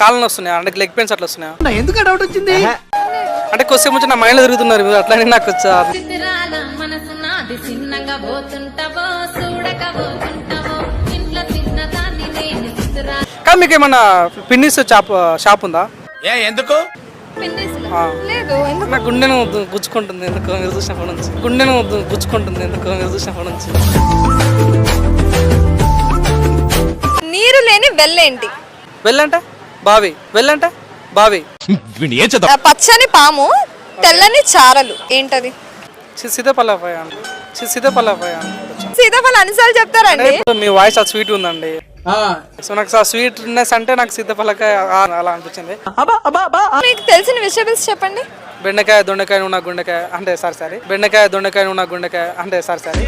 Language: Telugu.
కాళ్ళని వస్తున్నాయి అంటే లెగ్ పెయిన్స్ అట్లా వస్తున్నాయి. ఎందుకు డౌట్ వచ్చింది అంటే కొద్దిసేపు వచ్చి నా మైండ్లో తిరుగుతున్నారు మీరు అట్లానే నాకు వచ్చా. కానీ మీకు ఏమన్నా పిన్నిస్ షాప్ ఉందా? ఎందుకు నా గుండెను గుచ్చుకుంటుంది ఎందుకు మీరు చూసినప్పటి నుంచి. గుండెను గుచ్చుకుంటుంది ఎందుకు మీరు చూసినప్పటి నుంచి. నీరు లేని వెల్లేంటి? వెళ్ళంటే బావి. వెళ్ళంటే బావి. పచ్చని పాము తెల్లని చారలు ఏంటది? సీతాఫలపాయ సీతాఫలపాయ. సీతాఫలం అన్నిసార్లు చెప్తారండి. మీ వాయిస్ ఆ స్వీట్ ఉందండి. సో నాకు ఆ స్వీట్నెస్ అంటే నాకు సీతాఫలకాయ అలా అనిపించింది. మీకు తెలిసిన వెజిటబుల్స్ చెప్పండి. బెండకాయ దొండకాయ నూనె గుండెకాయ అంటే సారీ బెండకాయ దొండకాయ నూనె గుండెకాయ అంటే సారీ